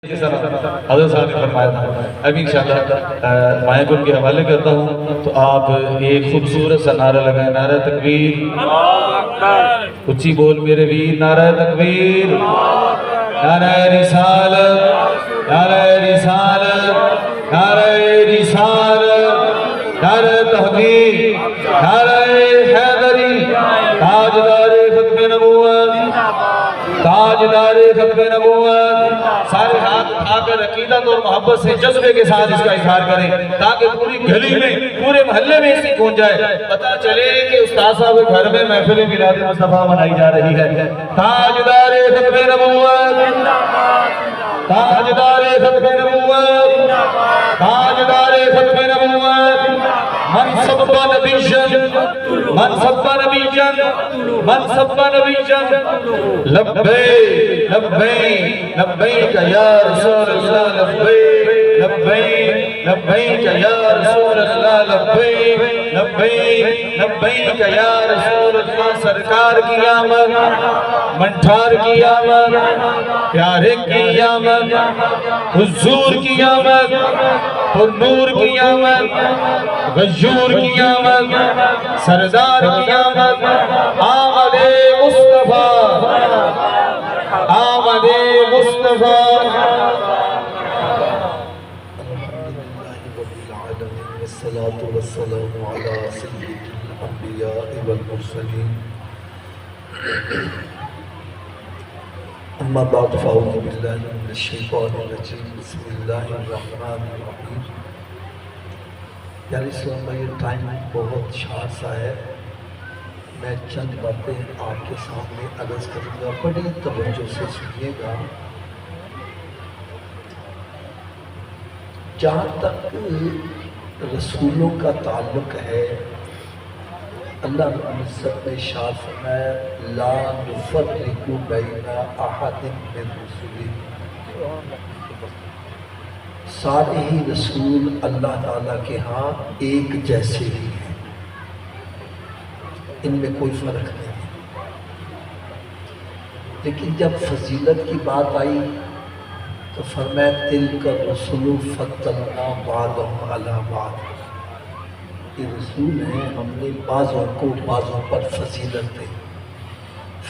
حضرت صاحب نے فرمایا تھا. ابھی انشاءاللہ مائک ان کے حوالے کرتا ہوں تو آپ ایک خوبصورت سا نعرہ لگائیں. نعرہ تکبیر، اچھی بول میرے ویر. نعرہ تکبیر، نعرہ رسالت، نعرہ رسالت، نعرہ رسالت، نعرہ تحقیق، نعرہ حیدری. تاجدار ختم نبوت، تاجدار ختم نبوت. سارے ہاتھ اٹھا کر عقیدت اور محبت سے جذبے کے ساتھ اس کا اظہار کریں تاکہ پوری گلی میں، پورے محلے میں اسی گونج جائے. پتہ چلے کہ استاد صاحب کے گھر میں محفل میلاد مصطفیٰ منائی جا رہی ہے. تاجدار ختم نبوت، تاجدار ختم نبوت، تاجدار ختم نبوت. من سب نبی جن، من سب نبی جن، من سب نبی جن. لبیک لبیک لبیک یا رسول اللہ، لبیک لبیک لبیک یا رسول اللہ، لبیک لبیک لبیک یا رسول اللہ. سرکار کی آمد، منٹھار کی آمد، پیارے کی آمد، حضور کی آمد، نور کی آمد، غیور کی آمد، سردار کی آمد. آمد مصطفیٰ، آمد مصطفیٰ. والصلاة والسلام على سيد الأنبياء والمرسلين. أما بعد فأعوذ بالله من الشيطان الرجيم. بسم الله الرحمن الرحيم. یعنی اسلام میں یہ ٹائم بہت شارٹ سا ہے. میں چند باتیں آپ کے سامنے عرض کروں گا، بڑی توجہ سے سنیے گا. جہاں تک رسولوں کا تعلق ہے، اللہ رب العزت نے ارشاد فرمایا لا نفرق بین احد من رسلہ. سارے ہی رسول اللہ تعالیٰ کے ہاں ایک جیسے ہی ہیں، ان میں کوئی فرق نہیں. لیکن جب فضیلت کی بات آئی تو فرمایا تلک الرسل فضلنا بعضهم علی بعض. یہ رسول ہیں، ہم نے بعضوں کو بعضوں پر فضیلت دی.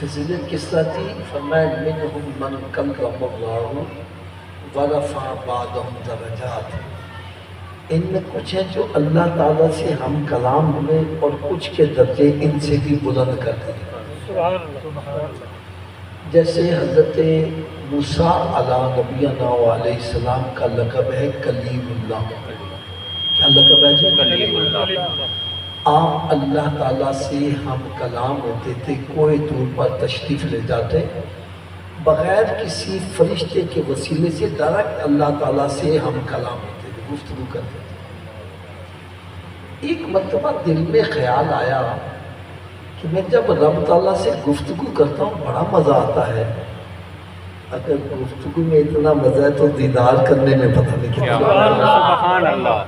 فضیلت کس طرح تھی؟ فرمایا منہم من کلم اللہ ورفع بعضهم درجات. ان میں کچھ ہیں جو اللہ تعالیٰ سے ہم کلام ہوئے اور کچھ کے درجے ان سے بھی بلند کر دیے. جیسے حضرت موسیٰ علیہ نبینا علیہ السلام کا لقب ہے کلیم اللہ. کیا لقب ہے جی؟ کلیم اللہ. آپ اللہ تعالیٰ سے ہم کلام ہوتے تھے، کوئی دور پر تشریف لے جاتے، بغیر کسی فرشتے کے وسیلے سے ڈائریکٹ اللہ تعالیٰ سے ہم کلام ہوتے تھے، گفتگو کرتے تھے. ایک مرتبہ دل میں خیال آیا کہ میں جب رب تعالیٰ سے گفتگو کرتا ہوں بڑا مزہ آتا ہے. اگر گفتگو میں اتنا مزہ ہے تو دیدار کرنے میں پتہ نہیں کتنا. سبحان اللہ.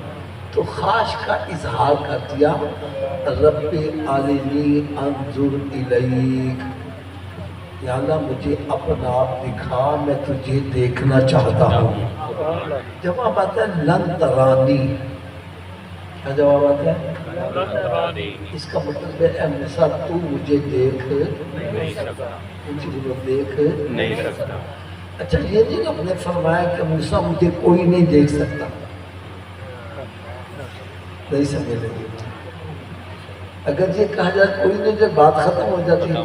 تو خواہش کا اظہار کر دیا رب ارنی انظر الیک. یا اللہ مجھے اپنا آپ دکھا، میں تجھے دیکھنا چاہتا ہوں. جواب آتا ہے لن ترانی. کیا جواب آتا ہے؟ اس کا مطلب ہے اے موسیٰ تو مجھے دیکھ نہیں سکتا. دیکھ نہیں سکتا. اچھا یہ نہیں آپ نے فرمایا کہ موسیٰ مجھے کوئی نہیں دیکھ سکتا. نہیں سمجھ لیں. اگر یہ کہا جائے کوئی نہیں جو بات ختم ہو جاتی ہے.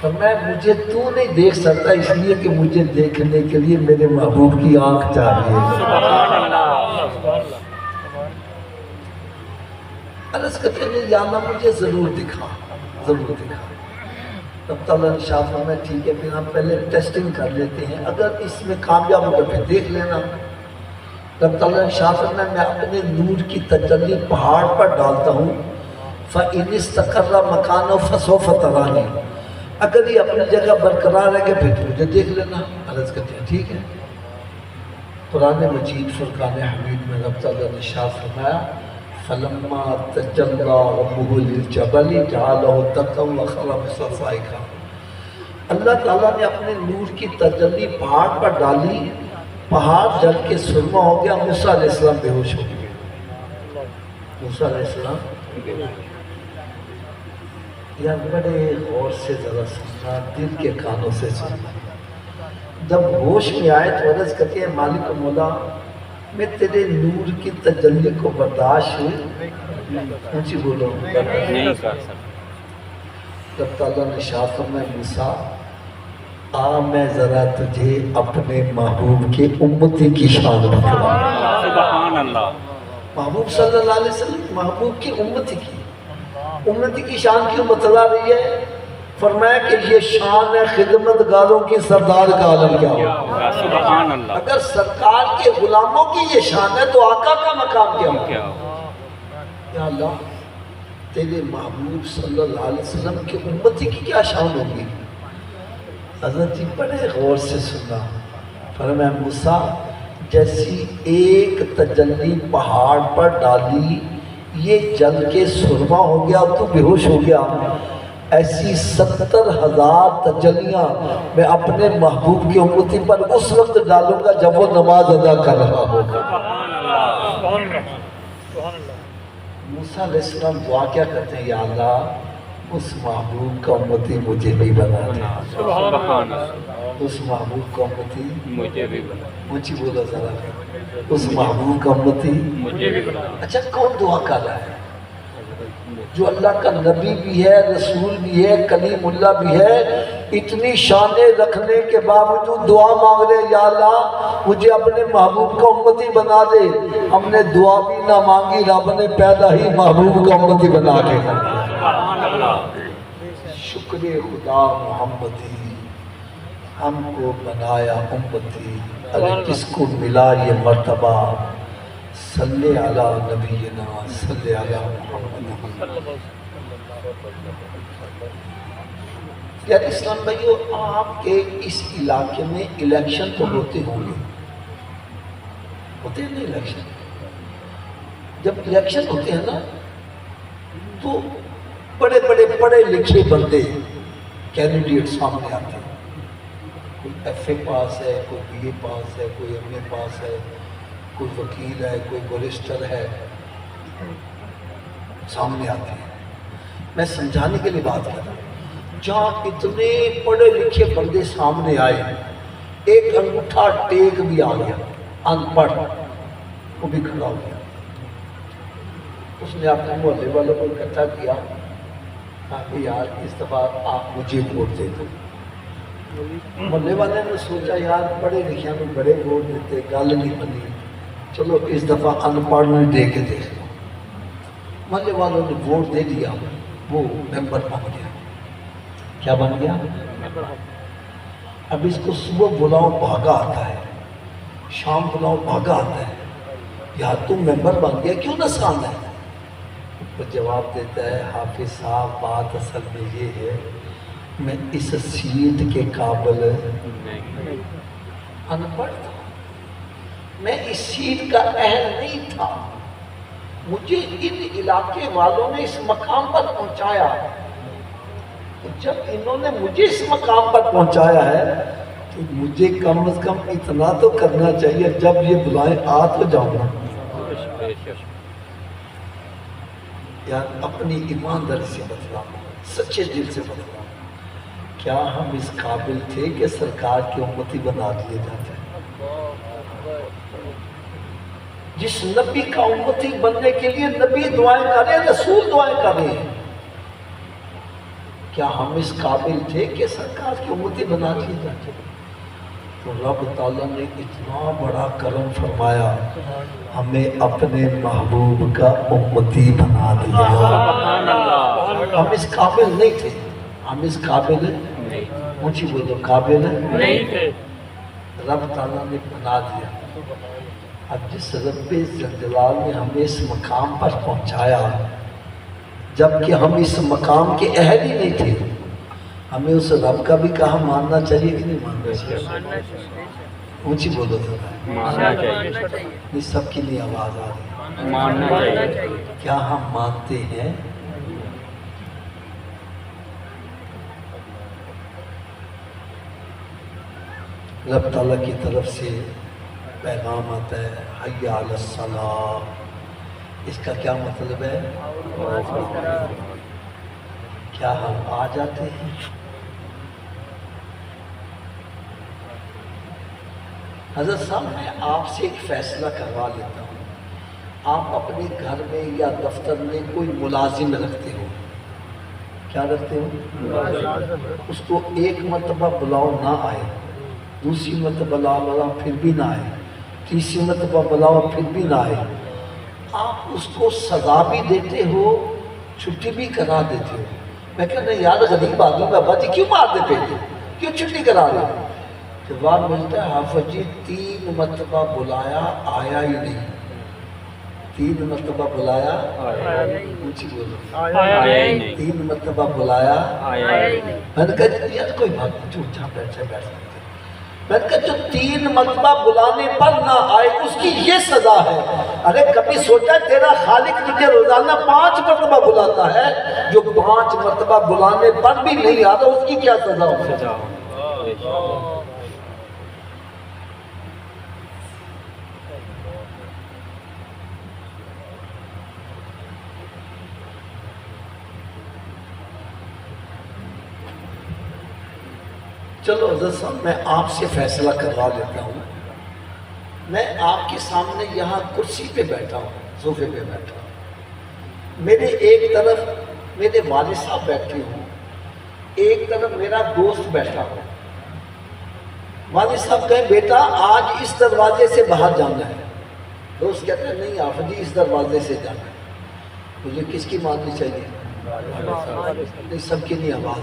فرمایا مجھے تو نہیں دیکھ سکتا اس لیے کہ مجھے دیکھنے کے لیے میرے محبوب کی آنکھ چاہیے. عرض کرتے ہیں یا اللہ مجھے ضرور دکھا، ضرور دکھا. رب تعالیٰ نے ارشاد فرمایا ٹھیک ہے پھر ہم پہلے ٹیسٹنگ کر لیتے ہیں، اگر اس میں کامیاب ہوگا پھر دیکھ لینا. رب تعالیٰ نے ارشاد فرمایا میں اپنے نور کی تجلی پہاڑ پر ڈالتا ہوں فَإِنِ اسْتَقَرَّ مَكَانَهُ فَسَوْفَ تَرَانِي. اگر یہ اپنی جگہ برقرار ہے کہ پھر مجھے دیکھ لینا. عرض کرتے ہیں ٹھیک ہے. قرآن مجید فرقان حمید میں رب تعالیٰ نے ارشاد فرمایا فَلَمَّا تَجَلَّى رَبُّهُ لِلْجَبَلِ جَعَلَهُ دَكًّا وَخَرَّ مُصَفًّى. اللہ تعالیٰ نے اپنے نور کی تجلی پہاڑ پر ڈالی پہاڑ جل کے سرما ہو گیا، موسیٰ علیہ السلام بے ہوش ہو گئے. موسیٰ علیہ السلام یا بڑے غور سے ذرا سننا، دل کے کانوں سے سننا. جب ہوش میں آئے تو عرض کرتے ہیں مالک و مولا میں تیرے نور کی تجلی کو برداشت اونچی بولو نہیں کر سکتا. جب تعالیٰ نے شاہ فرمایا موسیٰ آ میں ذرا تجھے اپنے محبوب کے امتی کی شان بتلاؤں. سبحان اللہ. محبوب صلی اللہ علیہ وسلم محبوب کی امتی کی شان کیوں بتلا رہی ہے؟ فرمایا کہ یہ شان ہے خدمت گاروں کی سردار کا عالم کیا ہو. سبحان اللہ. اگر سرکار کے غلاموں کی یہ شان ہے تو آقا کا مقام کیا ہو. یا اللہ تیرے محبوب صلی اللہ علیہ وسلم کی امتی کی کیا شان ہوگی؟ حضرت جی بڑے غور سے سنا. فرمایا موسیٰ جیسی ایک تجلی پہاڑ پر ڈالی یہ جل کے سرما ہو گیا تو بے ہوش ہو گیا، ایسی 70,000 تجلیاں میں اپنے محبوب کی امتی پر اس وقت ڈالوں گا جب وہ نماز ادا کر رہا ہوگا. موسیٰ علیہ السلام دعا کیا کرتے ہیں؟ یا اللہ اس محبوب کا امتی مجھے بھی بنا دے. سبحان اللہ. اس محبوب کا امتی مجھے بھی بنا. مجھے بولا ذرا اس محبوب کا امتی مجھے بھی بنا. اچھا کون دعا کر رہا ہے؟ جو اللہ کا نبی بھی ہے، رسول بھی ہے، کلیم اللہ بھی ہے، اتنی شانیں رکھنے کے باوجود دعا مانگ رہے یا اللہ مجھے اپنے محبوب کا امتی بنا دے. ہم نے دعا بھی نہ مانگی، رب نے پیدا ہی محبوب کا امتی بنا کے کر دیا. سبحان اللہ. شکر خدا محمدی ہم کو بنایا امتی. ارے کس کو ملا یہ مرتبہ؟ صلی علی نبینا صلی علی محمد. یار اسلام بھائیو آپ کے اس علاقے میں الیکشن تو ہوتے ہوں گے، ہوتے ہیں نا الیکشن؟ جب الیکشن ہوتے ہیں نا تو بڑے بڑے پڑھے لکھے بندے کینڈیڈیٹ سامنے آتے ہیں. کوئی ایف اے پاس ہے، کوئی بی اے پاس ہے، کوئی ایم اے پاس ہے، کوئی وکیل ہے، کوئی بریسٹر ہے، سامنے آتے ہیں. میں سمجھانے کے لیے بات کر رہا ہوں. جہاں اتنے پڑھے لکھے بندے سامنے آئے ایک انگوٹھا ٹیک بھی آ گیا، ان پڑھ وہ بھی کھڑا ہو گیا. اس نے اپنے محلے والوں کو اکٹھا کیا، کہا کہ یار اس دفعہ آپ مجھے ووٹ دے دو. محلے والے نے سوچا یار پڑھے لکھے میں بڑے ووٹ دیتے، گل نہیں بنی، چلو اس دفعہ ان پڑھ میں دے کے دیکھ لو. محلے والوں نے ووٹ دے دیا، وہ ممبر بن گیا. کیا بن گیا؟ اب اس کو صبح بلاؤ بھاگا آتا ہے، شام بلاؤ بھاگا آتا ہے. یار تم ممبر بن گیا کیوں نسان ہے؟ وہ جواب دیتا ہے حافظ صاحب بات اصل میں یہ ہے میں اس سیٹ کے قابل ان پڑھ تھا، میں اس سیٹ کا اہل نہیں تھا. مجھے ان علاقے والوں نے اس مقام پر پہنچایا. جب انہوں نے مجھے اس مقام پر پہنچایا ہے تو مجھے کم از کم اتنا تو کرنا چاہیے جب یہ بلائیں آ تو جاؤں گا. یار اپنی ایمانداری سے بتلاؤں، سچے دل سے بتلاؤں، کیا ہم اس قابل تھے کہ سرکار کی امتی بنا دیے جاتے ہیں؟ جس نبی کا امتی بننے کے لیے نبی دعائیں کر رہے ہیں، رسول دعائیں کر رہے ہیں، کیا ہم اس قابل تھے کہ سرکار کی امتی بنا دیے جاتے ہیں؟ تو رب تعالیٰ نے اتنا بڑا کرم فرمایا، ہمیں اپنے محبوب کا امتی بنا دیا. ہم اس قابل نہیں تھے، ہم اس قابل مجھے بولو قابل نہیں تھے، رب تعالیٰ نے بنا دیا. اب جس رب جلال نے ہمیں اس مقام پر پہنچایا، جبکہ ہم اس مقام کے اہل ہی نہیں تھے، ہمیں اس رب کا بھی کہا ماننا چاہیے کہ نہیں ماننا چاہیے؟ اونچی بولو ذرا، ماننا چاہیے. یہ سب کے لیے آواز آ رہی ہے. ماننا چاہیے. کیا ہم مانتے ہیں؟ رب تعالیٰ کی طرف سے پیغام آتا ہے حی علی الصلاۃ، اس کا کیا مطلب ہے؟ کیا ہم آ جاتے ہیں؟ حضرت صاحب میں آپ سے ایک فیصلہ کروا لیتا ہوں، آپ اپنے گھر میں یا دفتر میں کوئی ملازم رکھتے ہو، کیا رکھتے ہو؟ اس کو ایک مرتبہ بلاؤ نہ آئے، دوسری مرتبہ بلاؤ پھر بھی نہ آئے، تیسری مرتبہ بلاؤ پھر بھی نہ آئے، آپ اس کو سزا بھی دیتے ہو، چھٹی بھی کرا دیتے ہو۔ میں کہا نہیں یار غریب آدمی بابا جی کیوں مار دیتے تھے، کیوں چھٹی کرا رہے؟ جواب ملتا ہے حافظ جی 3 مرتبہ بلایا آیا ہی نہیں، 3 مرتبہ بلایا اونچی بولو، 3 مرتبہ بلایا میں نے کہا یار کوئی بات نہیں جو جہاں بیٹھے بیٹھ سکتے، میں نے کہا جو 3 مرتبہ بلانے پر نہ آئے اس کی یہ سزا ہے۔ ارے کبھی سوچا تیرا خالق تجھے روزانہ 5 مرتبہ بلاتا ہے، جو 5 مرتبہ بلانے پر بھی نہیں آتا اس کی کیا سزا ہو؟ چلو حضرت صاحب میں آپ سے فیصلہ کروا لیتا ہوں، میں آپ کے سامنے یہاں کرسی پہ بیٹھا ہوں، صوفے پہ بیٹھا ہوں، میرے ایک طرف میرے والد صاحب بیٹھے ہوں، ایک طرف میرا دوست بیٹھا ہوں۔ والد صاحب کہیں بیٹا آج اس دروازے سے باہر جانا ہے، دوست کہتے ہیں نہیں آفت جی اس دروازے سے جانا ہے، مجھے کس کی ماننی چاہیے؟ نہیں سب کی نہیں آواز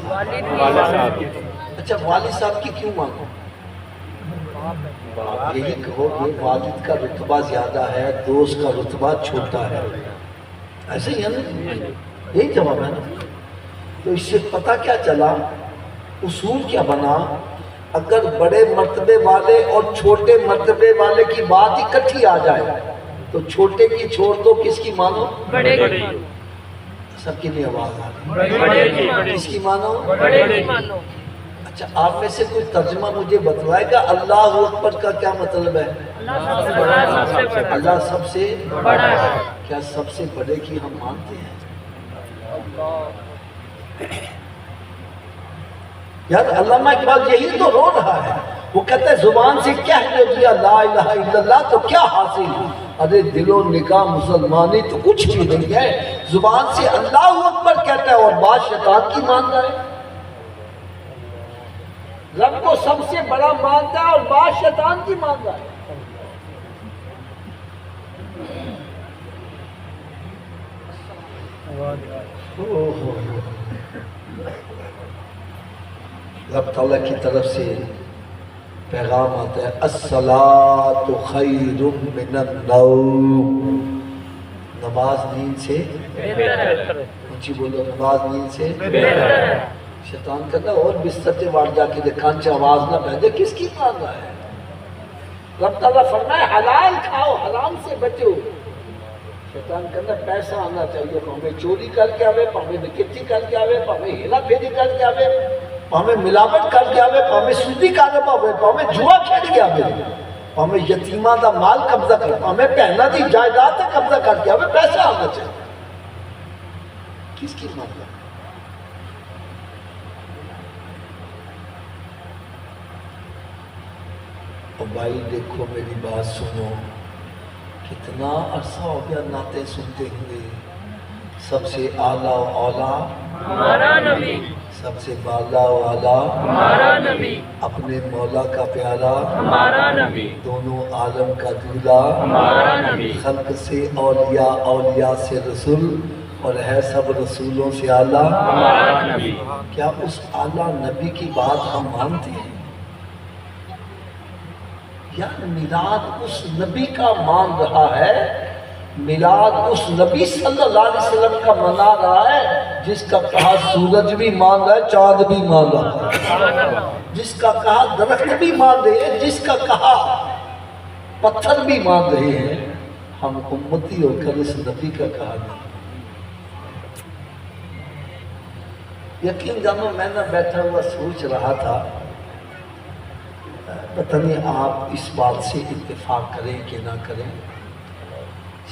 اچھا والد صاحب کی کیوں مانو؟ یہی کہو کہ والد کا رتبہ زیادہ ہے، دوست کا رتبہ چھوٹا ہے، ایسے ہی ہے نا؟ یہی جواب ہے نا؟ تو اس سے پتہ کیا چلا، اصول کیا بنا، اگر بڑے مرتبے والے اور چھوٹے مرتبے والے کی بات اکٹھی آ جائے تو چھوٹے کی چھوڑ دو، کس کی مانو؟ بڑے کی۔ سب کی نہیں آواز آ بڑے کی رہی، مانو۔ کس کی مانو؟ بڑے کی مانو۔ اچھا آپ میں سے کوئی ترجمہ مجھے بتلائے گا اللہ اکبر کا کیا مطلب ہے؟ اللہ سب سے بڑا ہے۔ کیا سب سے بڑے کی ہم مانتے ہیں؟ یار علامہ اقبال یہی تو رو رہا ہے، وہ کہتا ہے زبان سے کہہ دیا لا الہ الا اللہ تو کیا حاصل، ارے دل و نگاہ مسلمانی تو کچھ بھی نہیں ہے، زبان سے اللہ اکبر کہتا ہے اور بات شیطان کی مانتا ہے، رب کو سب سے بڑا مانتا ہے اور بات شیطان کی مانتا ہے۔ رب تعالیٰ کی طرف سے پیغام آتا ہے الصلاۃ خیر من النوم، نماز نیند سے اونچی بولو، نماز نیند سے شیطان کہتا ہے اور بستر سے واڑ جا کے دیکھان چاہ آواز نہ پہنچے، کس کی مان رہا ہے؟ رب تعالیٰ فرمائے حلال کھاؤ حرام سے بچو، شیطان کہتا ہے پیسہ آنا چاہیے، پاویں چوری کر کے آوے، پاویں ڈکیتی کر کے آوے، پاویں ہیلا پھیری کر کے آوے، پاویں ملاوٹ کر کے آوے، پاویں سودی کاروبار ہوئے، پاویں جوا کھیل کے آوے، پاویں یتیمہ دا مال قبضہ کر، پاویں بہنہ دی جائیداد قبضہ کر کے آوے، پیسہ آنا چاہیے، کس کی مطلب؟ اور بھائی دیکھو میری بات سنو، کتنا عرصہ ہو گیا نعتیں سنتے ہوئے، سب سے اعلیٰ و اولیٰ ہمارا نبی، سب سے بالا و اعلیٰ ہمارا نبی، اپنے مولا کا پیارا ہمارا نبی، دونوں عالم کا دولہا ہمارا نبی، خلق سے اولیاء، اولیاء سے رسول، اور ہے سب رسولوں سے اعلیٰ ہمارا نبی۔ کیا اس اعلیٰ نبی کی بات ہم مانتے ہیں؟ یا میلاد اس نبی کا مان رہا ہے، میلاد اس نبی صلی اللہ علیہ وسلم کا منا رہا ہے جس کا کہا سورج بھی مان رہا ہے، چاند بھی مان رہا ہے، جس کا کہا درخت بھی مان رہے ہیں، جس کا کہا پتھر بھی مان رہے ہیں، ہم امتی ہو کر اس نبی کا کہا نہیں۔ یقین جانو میں نہ بیٹھا ہوا سوچ رہا تھا پتہ نہیں آپ اس بات سے اتفاق کریں کہ نہ کریں،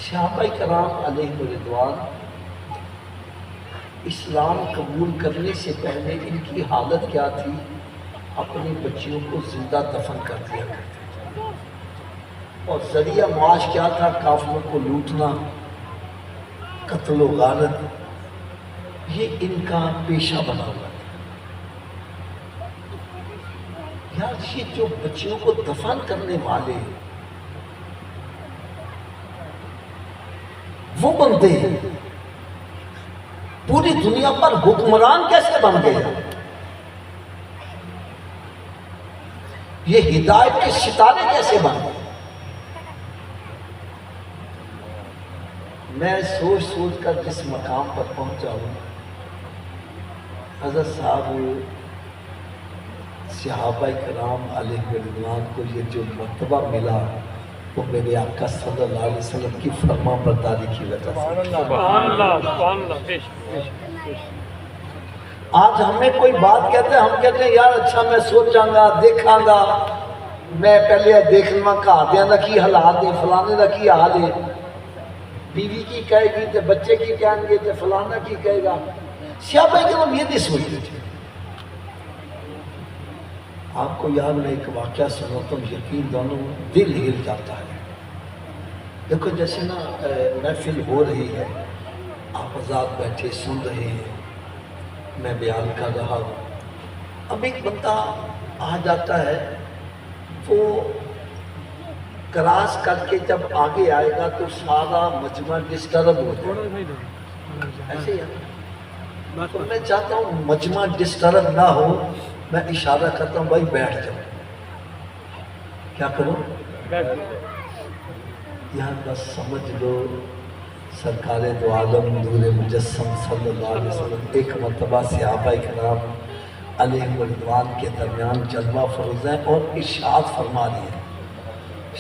صحابہ کرام علیہ رضوان اسلام قبول کرنے سے پہلے ان کی حالت کیا تھی؟ اپنی بچیوں کو زندہ دفن کر دیا کرتے تھے، اور ذریعہ معاش کیا تھا؟ کافروں کو لوٹنا، قتل و غارت، یہ ان کا پیشہ بنا ہوا تھا۔ یار یہ جو بچیوں کو دفن کرنے والے وہ بندے پوری دنیا پر حکمران کیسے بن گئے؟ یہ ہدایت کے ستارے کیسے بن گئے؟ میں سوچ سوچ کر جس مقام پر پہنچا ہوں، حضرت صاحب صحابہ کرام علیہ رضوان کو یہ جو مرتبہ ملا وہ میرے آقا صلی اللہ علیہ وسلم کی فرما برداری کی وجہ سے۔ سبحان اللہ، سبحان اللہ۔ آج ہمیں کوئی بات کہتے ہیں، ہم کہتے ہیں یار اچھا میں سوچاں گا، دیکھاں گا، میں پہلے دیکھنا کہا دیا نہ کی حالات ہے، فلانے نہ کی حال ہے، بیوی کی کہے گی تو بچے کی کہیں گے تو فلانا کی کہے گا۔ صحابہ کرام یہ نہیں سوچتے تھے۔ آپ کو یاد میں ایک واقعہ سناتا ہوں، یقین دونوں دل ہل جاتا ہے۔ دیکھو جیسے نا محفل ہو رہی ہے، آپ آزاد بیٹھے سن رہے ہیں، میں بیان کر رہا ہوں، اب ایک بندہ آ جاتا ہے، وہ کراس کر کے جب آگے آئے گا تو سارا مجمع ڈسٹرب ہو جائے گا، ایسے ہی ہے۔ تو میں چاہتا ہوں مجمع ڈسٹرب نہ ہو، میں اشارہ کرتا ہوں بھائی بیٹھ جاؤ، کیا کرو؟ یہاں بس سمجھ لو سرکار دو عالم نور مجسم صلی اللہ علیہ وسلم ایک مرتبہ صحابہ کرام علیہ رضوان کے درمیان جلوہ فروز ہیں اور ارشاد فرما رہی ہے۔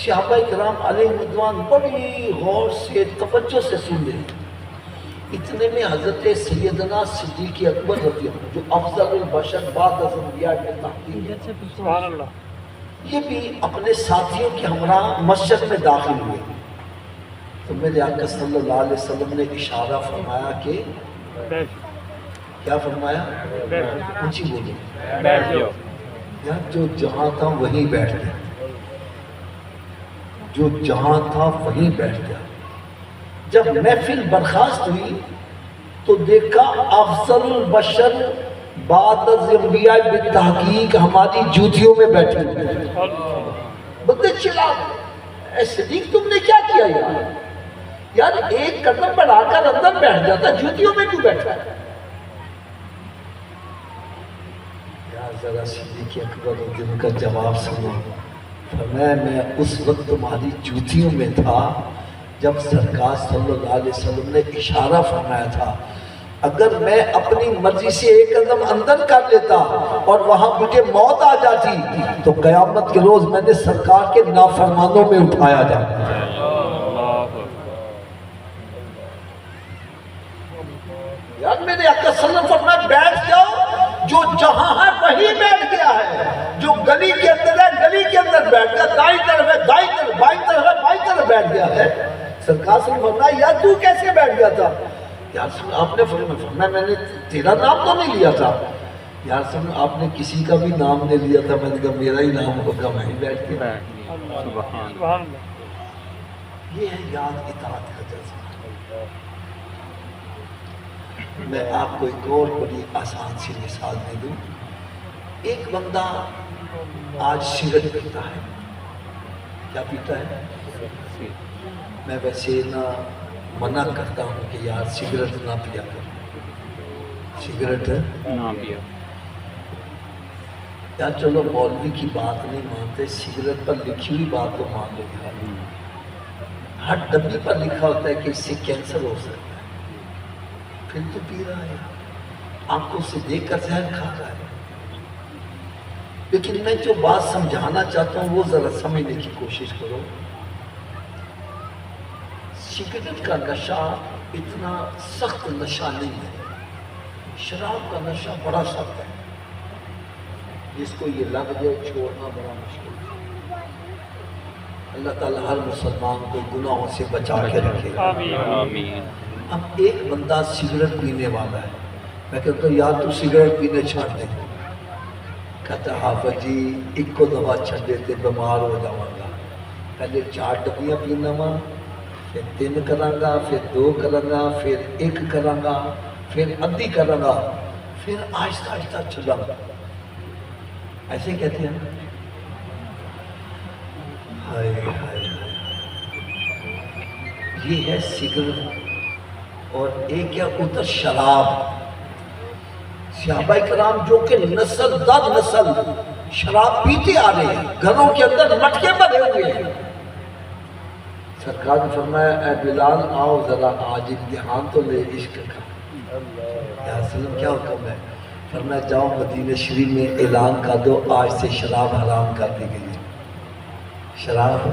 صحابہ کرام علیہ رضوان بڑی غور سے توجہ سے سن رہے ہیں۔ اتنے میں حضرت سیدنا صدیق اکبر رضی اللہ عنہ جو افضل البشر بعد از انبیاء کے تحقیق ہے، سبحان اللہ، یہ بھی اپنے ساتھیوں کے ہمراہ مسجد میں داخل ہوئے، تو میرے آقا صلی اللہ علیہ وسلم نے اشارہ فرمایا کہ کیا فرمایا؟ اونچی بولو بیٹھ جاؤ۔ یار جو جہاں تھا وہیں بیٹھ گیا، جو جہاں تھا وہیں بیٹھ گیا۔ جب محفل برخاست ہوئی تو دیکھا افضل البشر بعد از انبیاء بالتحقیق ہماری جوتیوں میں بیٹھے ہوئے۔ بندے چلا اے صدیق تم نے کیا کیا یار ایک قدم بڑھا کر اندر بیٹھ جاتا، جوتیوں میں کیوں بیٹھا ہے؟ یار ذرا صدیق اکبر ان کا جواب سنو، فرمایا میں اس وقت تمہاری جوتیوں میں تھا جب سرکار صلی اللہ علیہ وسلم نے اشارہ فرمایا تھا، اگر میں اپنی مرضی سے ایک قدم اندر کر لیتا اور وہاں مجھے موت آ جاتی تو قیامت کے روز میں نے سرکار کے نافرمانوں میں اٹھایا جاتا۔ یار میرے آقا صلی اللہ علیہ وسلم فرمایا بیٹھ جاؤ، جو جہاں ہے وہی بیٹھ گیا ہے، جو گلی کے اندر ہے گلی کے اندر بیٹھ گیا، دائیں طرف ہے دائیں طرف، بائیں طرف ہے بائیں طرف بیٹھ گیا ہے۔ سرکار صلی اللہ علیہ وسلم فرمایا یار تو کیسے بیٹھ گیا تھا؟ یار آپ نے فرمایا میں نے تیرا نام تو نہیں لیا تھا۔ یار سن آپ نے کسی کا بھی نام نہیں لیا تھا، میں نے کہا میرا ہی نام ہوگا، میں ہی بیٹھ گیا۔ سبحان اللہ، یہ ہے یاد اطاعت کا جذبہ۔ میں آپ کو ایک اور بڑی آسان سی مثال دے دوں، ایک بندہ آج سگریٹ پیتا ہے، کیا پیتا ہے؟ میں ویسے نہ منع کرتا ہوں کہ یار سگریٹ نہ پیا کرو، سگریٹ نہ پیا۔ یار چلو مولوی کی بات نہیں مانتے، سگریٹ پر لکھی ہوئی بات تو مان لو یار۔ ہر ڈبی پر لکھا ہوتا ہے کہ اس سے کینسر ہو سکتا ہے، پھر تو پی رہا ہے، آنکھوں سے دیکھ کر زہر کھا رہا ہے۔ لیکن میں جو بات سمجھانا چاہتا ہوں وہ ذرا سمجھنے کی کوشش کرو۔ سگریٹ کا نشہ اتنا سخت نشہ نہیں ہے، شراب کا نشہ بڑا سخت ہے۔ جس کو یہ لگ جائے چھوڑنا بڑا مشکل ہے۔ اللہ تعالیٰ ہر مسلمان کو گناہوں سے بچا کے رکھے۔ آمین۔ اب ایک بندہ سگریٹ پینے والا ہے، میں کہتا ہوں یار تو سگریٹ پینے چھوڑ دے، کہتا ہے حافظ جی ایک کو دفعہ چھڑ دیتے بیمار ہو جاؤں گا، پہلے 4 ڈبیاں پینا وا، پھر 3 کراں گا، پھر 2 کراں گا، پھر 1 کراں گا، پھر ادھی کراں گا، پھر آہستہ آہستہ چلا گا۔ ایسے کہتے ہیں ہائے ہائے، یہ ہے سگریٹ۔ اور ایک کیا ادھر شراب، صحابہ کرام جو کہ نسل در نسل شراب پیتے آ رہے ہیں، گھروں کے اندر مٹکے بھرے ہوئے ہیں۔ سرکار نے فرمایا اے بلال آؤ ذرا آج امتحان تو لے عشق کا۔ یا وسلم کیا حکم ہے؟ فرمایا جاؤ مدینہ شریف میں اعلان کر دو آج سے شراب حرام کر دی گئی ہے۔ شراب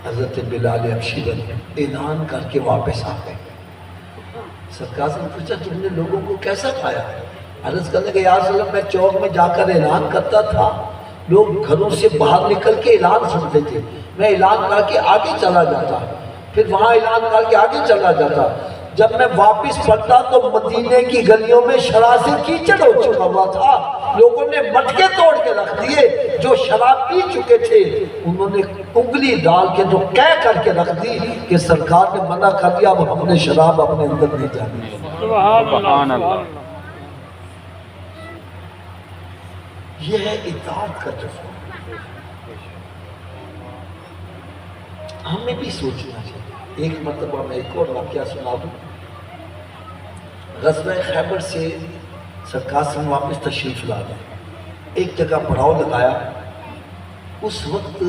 حضرت بلال حبشی اعلان کر کے واپس آ گئے۔ سرکار سے پوچھا تم نے لوگوں کو کیسا پایا؟ عرض کرنے کہ یا رسول اللہ میں چوک میں جا کر اعلان کرتا تھا، لوگ گھروں سے باہر نکل کے اعلان سنتے تھے، میں اعلان کر کے آگے چلا جاتا، پھر وہاں اعلان کر کے آگے چلا جاتا، جب میں واپس پڑتا تو مدینے کی گلیوں میں شراب سے کیچڑ ہو چکا ہوا تھا، لوگوں نے مٹکے توڑ کے رکھ دیے، جو شراب پی چکے تھے انہوں نے انگلی ڈال کے تو کہہ کر کے رکھ دی کہ سرکار نے منع کر دیا، اب ہم نے شراب اپنے اندر نہیں جانی۔ سبحان اللہ۔ یہ ہے اطاعت کا جذبہ۔ ہمیں بھی سوچنا چاہیے۔ ایک مرتبہ میں ایک اور واقعہ سنا دوں۔ غزوہ خیبر سے سرکار سے واپس تشریف لا گئے، ایک جگہ پڑاؤ لگایا، اس وقت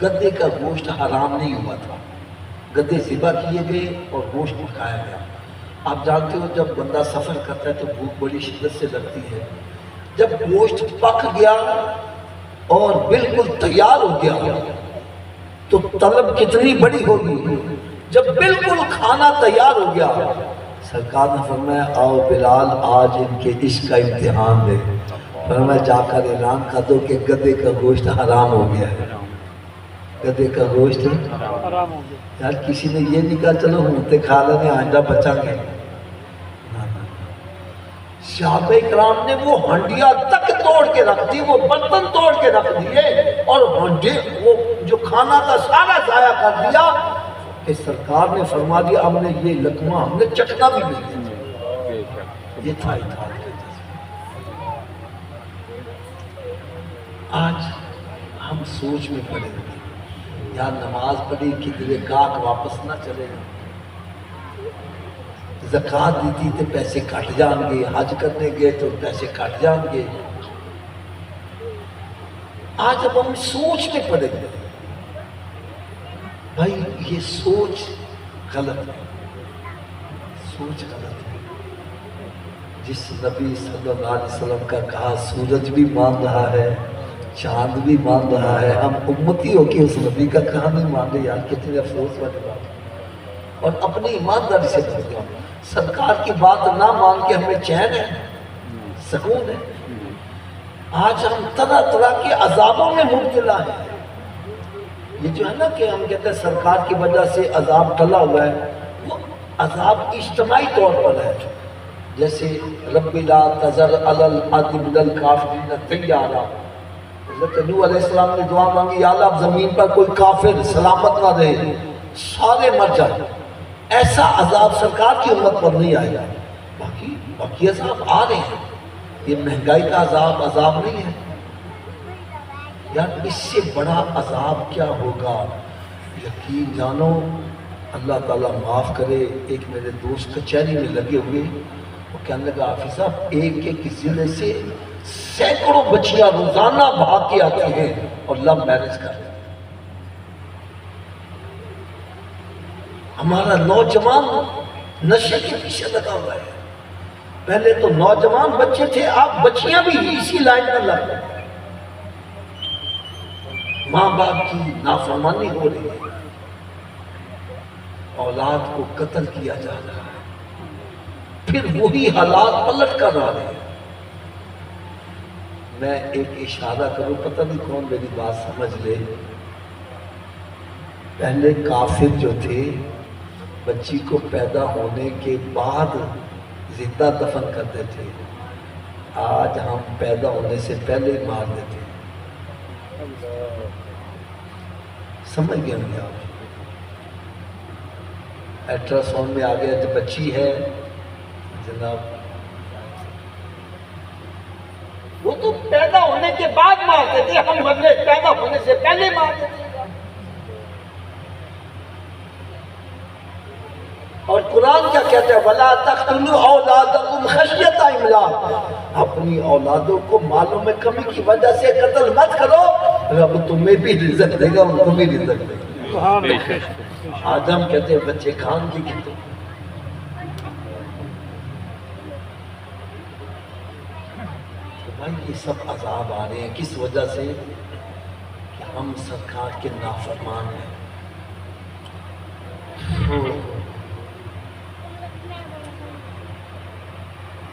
گدے کا گوشت حرام نہیں ہوا تھا، گدے ذبح کیے گئے اور گوشت پکایا گیا۔ آپ جانتے ہو جب بندہ سفر کرتا ہے تو بھوک بڑی شدت سے لگتی ہے، جب گوشت پک گیا اور بالکل تیار ہو گیا تو طلب کتنی بڑی ہوگی۔ جب بالکل کھانا تیار ہو گیا سرکار نے فرمایا آؤ بلال آج ان کے عشق کا امتحان دے۔ فرمایا جا کر اعلان کر دو کہ گدے کا گوشت حرام ہو گیا ہے، گدے کا گوشت حرام ہو گیا۔ یار کسی نے یہ نہیں کہا چلو ہوتے کھا لینے آئندہ بچا گے۔ صحابہ کرام نے وہ ہنڈیا تک توڑ کے رکھ دی، وہ برتن توڑ کے رکھ دیے اور وہ جو کھانا کا سارا ضائع کر دیا کہ سرکار نے فرما دیا ہم نے یہ لقمہ ہم نے چکھنا بھی نہیں دیا۔ یہ تھا اطاعت کا جذبہ۔ آج ہم سوچ میں پڑے ہوئے یا نماز پڑھی کدھر گاہک واپس نہ چلے گا، زکوٰۃ دی تھی تو پیسے کٹ جان گے، حج کرنے گئے تو پیسے کٹ جان گے۔ آج اب ہم سوچ میں پڑے گئے، بھائی یہ سوچ غلط ہے، سوچ غلط ہے۔ جس نبی صلی اللہ علیہ وسلم کا کہا سورج بھی مان رہا ہے، چاند بھی مان رہا ہے، ہم امتی ہو کے اس نبی کا کہا نہیں مان رہے، یار کتنے افسوس والی بات۔ اور اپنی ایمانداری سے کرتے ہیں، سرکار کی بات نہ مان کے ہمیں چین ہے، سکون ہے۔ آج ہم طرح طرح کے عذابوں میں مبتلا ہیں۔ یہ جو ہے نا کہ ہم کہتے ہیں سرکار کی وجہ سے عذاب ٹلا ہوا ہے، وہ عذاب اجتماعی طور پر ہے، جیسے رب لا تذر علی الارض من الکافرین دیارا، حضرت نوح علیہ السلام نے دعا مانگی یا اللہ اب زمین پر کوئی کافر سلامت نہ رہے، سارے مر جائیں۔ ایسا عذاب سرکار کی امت پر نہیں آئے گا، باقی عذاب آ رہے ہیں۔ یہ مہنگائی کا عذاب نہیں ہے یار، اس سے بڑا عذاب کیا ہوگا؟ یقین جانو اللہ تعالیٰ معاف کرے۔ ایک میرے دوست کچہری میں لگے ہوئے، وہ کہنے لگا حافظ صاحب ایک ایک ضلع سے سینکڑوں بچیاں روزانہ بھاگ کے آتی ہیں اور لو میرج کرتے ہیں۔ ہمارا نوجوان نشے کے پیچھے لگا ہوا ہے۔ پہلے تو نوجوان بچے تھے، اب بچیاں بھی اسی لائن میں لگ گئے۔ ماں باپ کی نافرمانی ہو رہی ہے، اولاد کو قتل کیا جا رہا ہے، پھر وہی حالات پلٹ کر آ رہے ہیں۔ میں ایک اشارہ کروں، پتہ نہیں کون میری بات سمجھ لے۔ پہلے کافر جو تھے بچی کو پیدا ہونے کے بعد زندہ دفن کرتے تھے، آج ہم پیدا ہونے سے پہلے مار دیتے ہیں۔ سمجھ گئے ہوں گے آپ؟ الٹراساؤنڈ میں آ گیا جو بچی ہے جناب، وہ تو پیدا ہونے کے بعد مارتے تھے، ہم مرنے پیدا ہونے سے پہلے مار دیتے ہیں۔ اور قرآن کیا کہتا ہے؟ وَلَا تَقْتُلُوا أَوْلَادَكُمْ خَشْيَةَ إِمْلَاقٍ، اپنی اولادوں کو مالوں میں کمی کی وجہ سے قتل مت کرو، رب تمہیں بھی رزق دے گا، ان کو بھی رزق دے گا۔ سبحان اللہ۔ آج ہم کہتے ہیں بچے کھان دی کی، تو بھائی یہ سب عذاب آ رہے ہیں کس وجہ سے؟ کہ ہم سرکار کے نافرمان ہیں۔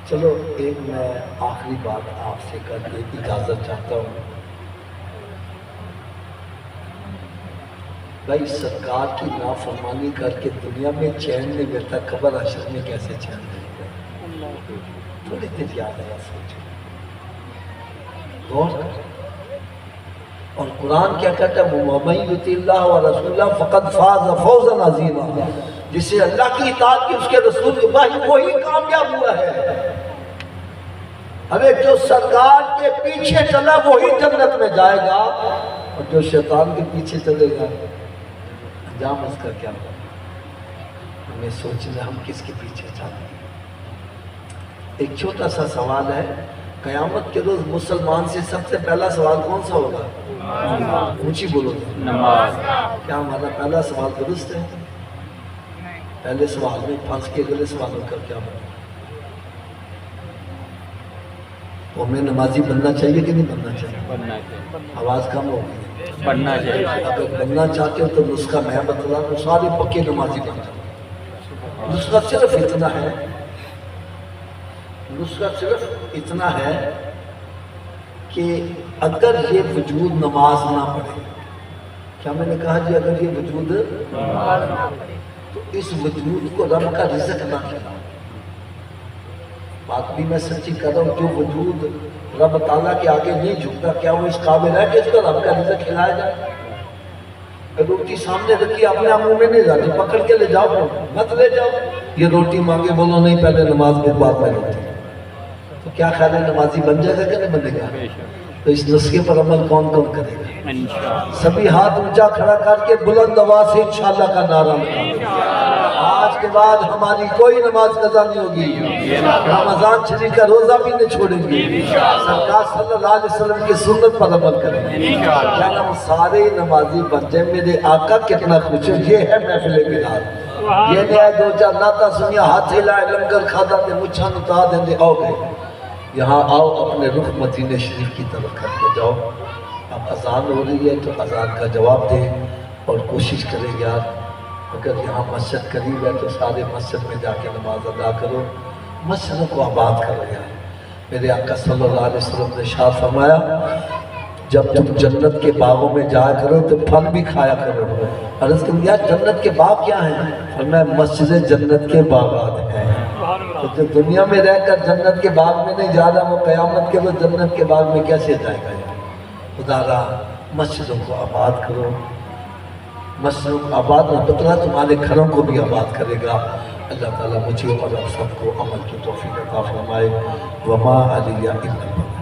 چلو ایک میں آخری بات آپ سے کر کے اجازت چاہتا ہوں۔ بھائی سرکار کی نافرمانی کر کے دنیا میں چین نہیں ملتا، قبر حشر میں کیسے چین ملے گا؟ تھوڑی دیر یاد ہے، سوچو، غور کرو۔ اور قرآن کیا کہتا ہے؟ وَمَن یُطِعِ اللَّهَ وَرَسُولَهُ فَقَدْ فَازَ فَوْزًا عَظِیمًا، جسے اللہ کی اطاعت کی، اس کے رسول کی، بھائی وہی کامیاب ہوا ہے۔ ابھی جو سرکار کے پیچھے چلا وہی جنت میں جائے گا، اور جو شیطان کے پیچھے چلے گا انجام اس کا کیا ہوگا؟ ہمیں سوچنا ہم کس کے پیچھے چلیں۔ ایک چھوٹا سا سوال ہے، قیامت کے روز مسلمان سے سب سے پہلا سوال کون سا ہوگا؟ اونچی بولو، نماز۔ کیا ہمارا پہلا سوال درست ہے؟ پہلے سوال میں پھنس کے اگلے سوالوں کا کیا بنا؟ تو ہمیں نمازی بننا چاہیے کہ نہیں بننا چاہیے؟ بننا چاہیے، آواز کم ہو گئی۔ بننا چاہیے۔ اگر بننا چاہتے ہو تو نسخہ میں بتلا دوں، سارے پکے نمازی بن جاؤ۔ نسخہ صرف اتنا ہے، نسخہ صرف اتنا ہے کہ اگر یہ وجود نماز نہ پڑھے، کیا میں نے کہا جی اگر یہ وجود تو اس وجود کو رب کا رزق نہ کھلا، بات بھی میں سچی کر رہا ہوں، جو وجود رب تعالیٰ کے آگے نہیں جھکتا کیا وہ اس قابل ہے کہ اس کو رب کا رزق کھلایا جائے؟ روٹی سامنے رکھی اپنے منہ میں نہیں جاتی، پکڑ کے لے جاؤ، مت لے جاؤ۔ یہ روٹی مانگے بولو نہیں پہلے نماز کے بعد میں روٹی، تو کیا خیال ہے نمازی بن جائے گا کہ نہیں بنے گا؟ تو اس نسخے پر عمل کون کون کرے گا؟ انشاءاللہ۔ سبھی ہاتھ اونچا کھڑا کر کے بلند آواز سے انشاءاللہ کا نعرہ لگاؤ۔ آج کے بعد ہماری کوئی نماز قضا نہیں ہوگی، رمضان شریف کا روزہ بھی نہیں چھوڑیں گے، سرکار صلی اللہ علیہ وسلم کی سنت پر عمل کریں گے، کیا ہم سارے نمازی بن جائیں۔ میرے آقا کتنا خوش ہے، یہ ہے محفل میلاد، یہ نہیں ہے دو چار نعتاں سنیا ہاتھ ہلائے لنگر کھادا تے مچھاں نتا دیں دے آؤ گئے۔ یہاں آؤ اپنے رخ مدینہ شریف کی طرف کر کے جاؤ۔ اب اذان ہو رہی ہے تو اذان کا جواب دیں، اور کوشش کریں یار اگر یہاں مسجد قریب ہے تو سارے مسجد میں جا کے نماز ادا کرو، مسجدوں کو آباد کرو یار۔ میرے آقا صلی اللہ علیہ وسلم نے ارشاد فرمایا جب تم جنت کے باغوں میں جایا کرو تو پھل بھی کھایا کرو۔ عرض کروں یار جنت کے باغ کیا ہیں؟ فرمایا مسجد جنت کے باغات ہیں۔ تو جو دنیا میں رہ کر جنت کے باغ میں نہیں جا رہا وہ قیامت کے وہ جنت کے باغ میں کیسے جائے گا؟ خدا را مسجدوں کو آباد کرو، مسجدوں کو آباد نہ بتلا تمہارے گھروں کو بھی آباد کرے گا۔ اللہ تعالیٰ مجھے اور آپ سب کو عمل کی توفیق عطا فرمائے۔ وما علیہ الا البلاغ۔